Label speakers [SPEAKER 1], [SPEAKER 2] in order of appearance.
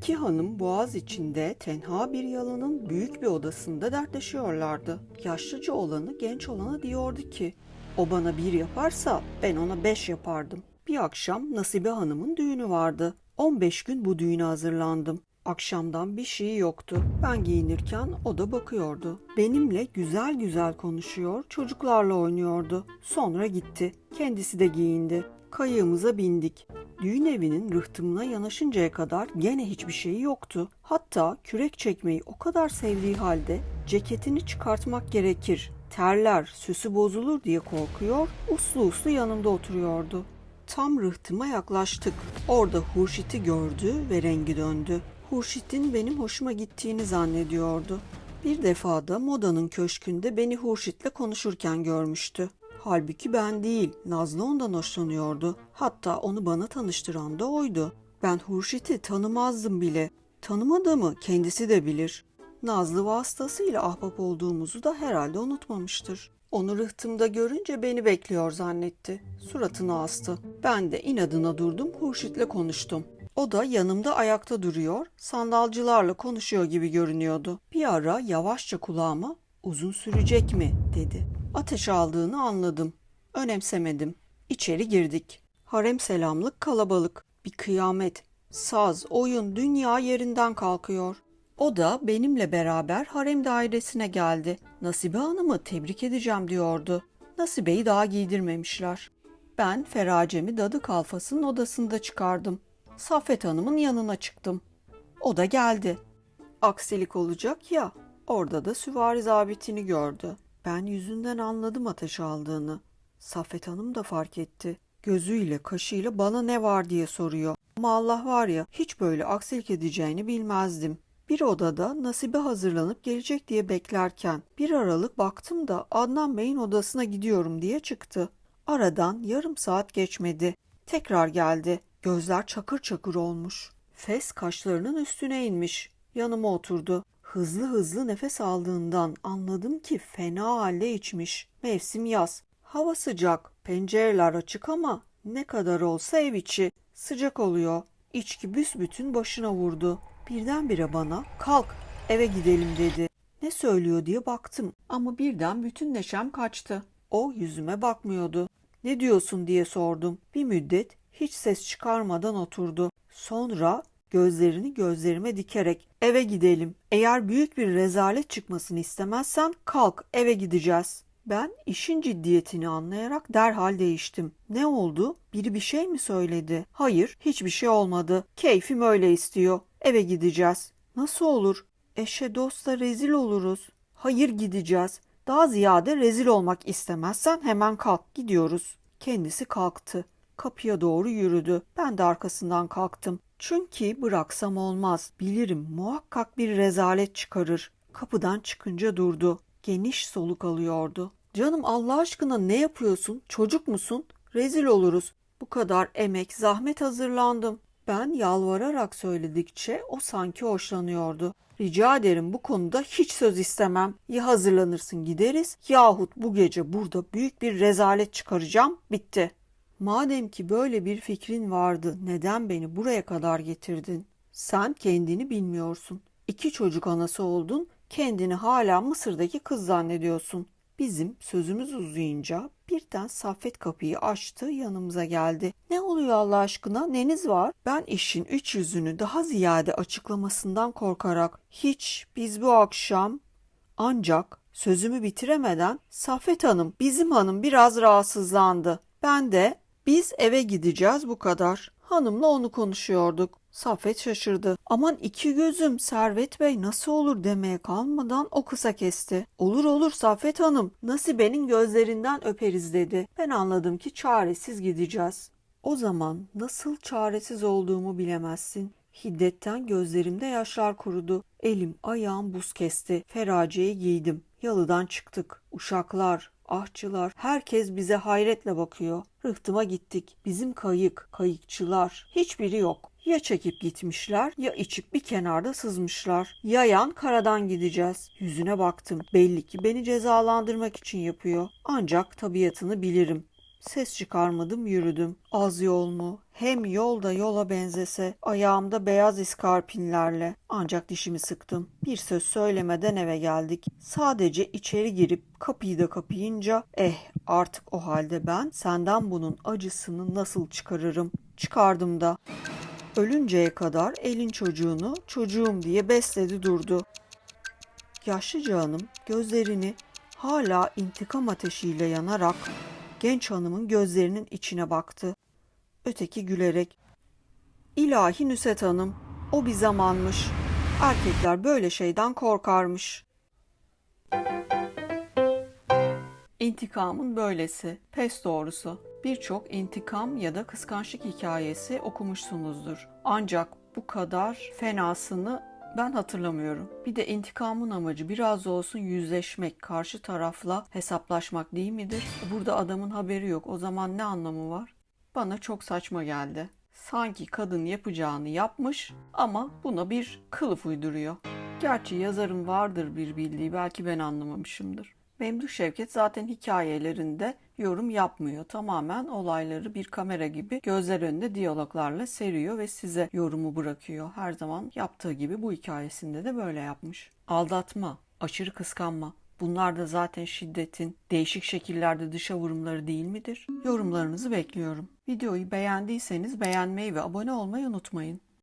[SPEAKER 1] İki hanım boğaz içinde tenha bir yalanın büyük bir odasında dertleşiyorlardı. Yaşlıca olanı genç olana diyordu ki, o bana 1 yaparsa ben ona 5 yapardım. Bir akşam Nasibe Hanım'ın düğünü vardı. 15 gün bu düğüne hazırlandım. Akşamdan bir şey yoktu. Ben giyinirken o da bakıyordu. Benimle güzel güzel konuşuyor, çocuklarla oynuyordu. Sonra gitti. Kendisi de giyindi. Kayığımıza bindik. Düğün evinin rıhtımına yanaşıncaya kadar gene hiçbir şey yoktu. Hatta kürek çekmeyi o kadar sevdiği halde ceketini çıkartmak gerekir, terler, süsü bozulur diye korkuyor, uslu uslu yanımda oturuyordu. Tam rıhtıma yaklaştık. Orada Hurşit'i gördü ve rengi döndü. Hurşit'in benim hoşuma gittiğini zannediyordu. Bir defada Moda'nın köşkünde beni Hurşit'le konuşurken görmüştü. Halbuki ben değil, Nazlı ondan hoşlanıyordu. Hatta onu bana tanıştıran da oydu. Ben Hurşit'i tanımazdım bile. Tanımadığımı kendisi de bilir. Nazlı vasıtasıyla ahbap olduğumuzu da herhalde unutmamıştır. Onu rıhtımda görünce beni bekliyor zannetti. Suratını astı. Ben de inadına durdum, Hurşit'le konuştum. O da yanımda ayakta duruyor, sandalcılarla konuşuyor gibi görünüyordu. Bir ara yavaşça kulağıma, "Uzun sürecek mi?" dedi. Ateş aldığını anladım. Önemsemedim. İçeri girdik. Harem selamlık kalabalık. Bir kıyamet. Saz, oyun, dünya yerinden kalkıyor. O da benimle beraber harem dairesine geldi. Nasibe Hanım'ı tebrik edeceğim diyordu. Nasibe'yi daha giydirmemişler. Ben feracemi dadı kalfasının odasında çıkardım. Saffet Hanım'ın yanına çıktım. O da geldi. Aksilik olacak ya, orada da süvari zabitini gördü. Ben yüzünden anladım ateş aldığını. Saffet Hanım da fark etti. Gözüyle, kaşıyla bana ne var diye soruyor. Ama Allah var ya, hiç böyle aksilik edeceğini bilmezdim. Bir odada Nasibe hazırlanıp gelecek diye beklerken bir aralık baktım da Adnan Bey'in odasına gidiyorum diye çıktı. Aradan yarım saat geçmedi. Tekrar geldi. Gözler çakır çakır olmuş. Fes kaşlarının üstüne inmiş. Yanıma oturdu. Hızlı hızlı nefes aldığından anladım ki fena halde içmiş. Mevsim yaz. Hava sıcak. Pencereler açık ama ne kadar olsa ev içi. Sıcak oluyor. İçki büsbütün başına vurdu. Birdenbire bana "Kalk, eve gidelim" dedi. Ne söylüyor diye baktım ama birden bütün neşem kaçtı. O yüzüme bakmıyordu. "Ne diyorsun?" diye sordum. Bir müddet hiç ses çıkarmadan oturdu. Sonra gözlerini gözlerime dikerek "Eve gidelim. Eğer büyük bir rezalet çıkmasını istemezsen kalk, eve gideceğiz." Ben işin ciddiyetini anlayarak derhal değiştim. "Ne oldu? Biri bir şey mi söyledi?" "Hayır, hiçbir şey olmadı. Keyfim öyle istiyor. Eve gideceğiz." "Nasıl olur? Eşe dosta rezil oluruz." "Hayır, gideceğiz. Daha ziyade rezil olmak istemezsen hemen kalk, gidiyoruz." Kendisi kalktı. Kapıya doğru yürüdü. Ben de arkasından kalktım. Çünkü bıraksam olmaz. Bilirim muhakkak bir rezalet çıkarır. Kapıdan çıkınca durdu. Geniş soluk alıyordu. "Canım, Allah aşkına ne yapıyorsun? Çocuk musun? Rezil oluruz. Bu kadar emek, zahmet hazırlandım." Ben yalvararak söyledikçe o sanki hoşlanıyordu. "Rica ederim, bu konuda hiç söz istemem. Ya hazırlanırsın gideriz yahut bu gece burada büyük bir rezalet çıkaracağım, bitti." "Madem ki böyle bir fikrin vardı, neden beni buraya kadar getirdin? Sen kendini bilmiyorsun. 2 çocuk anası oldun, kendini hala Mısır'daki kız zannediyorsun." Bizim sözümüz uzayınca birden Saffet kapıyı açtı, yanımıza geldi. "Ne oluyor Allah aşkına? Neniz var?" Ben işin iç yüzünü daha ziyade açıklamasından korkarak "Hiç, biz bu akşam..." Ancak sözümü bitiremeden "Saffet Hanım, bizim hanım biraz rahatsızlandı." Ben de "Biz eve gideceğiz, bu kadar." Hanımla onu konuşuyorduk. Saffet şaşırdı. "Aman iki gözüm, Servet Bey, nasıl olur?" demeye kalmadan o kısa kesti. "Olur olur Saffet Hanım, Nasibe'nin gözlerinden öperiz" dedi. Ben anladım ki çaresiz gideceğiz. O zaman nasıl çaresiz olduğumu bilemezsin. Hiddetten gözlerimde yaşlar kurudu. Elim ayağım buz kesti. Feraceyi giydim. Yalıdan çıktık. Uşaklar, ahçılar, herkes bize hayretle bakıyor. Rıhtıma gittik. Bizim kayık, kayıkçılar hiçbiri yok. Ya çekip gitmişler ya içip bir kenarda sızmışlar. Yayan karadan gideceğiz. Yüzüne baktım. Belli ki beni cezalandırmak için yapıyor. Ancak tabiatını bilirim. Ses çıkarmadım, yürüdüm. Az yol mu? Hem yolda yola benzese, ayağımda beyaz iskarpinlerle. Ancak dişimi sıktım. Bir söz söylemeden eve geldik. Sadece içeri girip kapıyı da kapayınca, artık o halde ben senden bunun acısını nasıl çıkarırım? Çıkardım da. Ölünceye kadar elin çocuğunu çocuğum diye besledi durdu. Yaşlıca hanım gözlerini hala intikam ateşiyle yanarak genç hanımın gözlerinin içine baktı. Öteki gülerek, "İlahi Nüset Hanım, o bir zamanmış. Erkekler böyle şeyden korkarmış." İntikamın böylesi, pes doğrusu. Birçok intikam ya da kıskançlık hikayesi okumuşsunuzdur. Ancak bu kadar fenasını ben hatırlamıyorum. Bir de intikamın amacı biraz da olsun yüzleşmek, karşı tarafla hesaplaşmak değil midir? Burada adamın haberi yok. O zaman ne anlamı var? Bana çok saçma geldi. Sanki kadın yapacağını yapmış ama buna bir kılıf uyduruyor. Gerçi yazarın vardır bir bildiği, belki ben anlamamışımdır. Memduh Şevket zaten hikayelerinde yorum yapmıyor. Tamamen olayları bir kamera gibi gözler önünde diyaloglarla seriyor ve size yorumu bırakıyor. Her zaman yaptığı gibi bu hikayesinde de böyle yapmış. Aldatma, aşırı kıskanma, bunlar da zaten şiddetin değişik şekillerde dışa vurumları değil midir? Yorumlarınızı bekliyorum. Videoyu beğendiyseniz beğenmeyi ve abone olmayı unutmayın.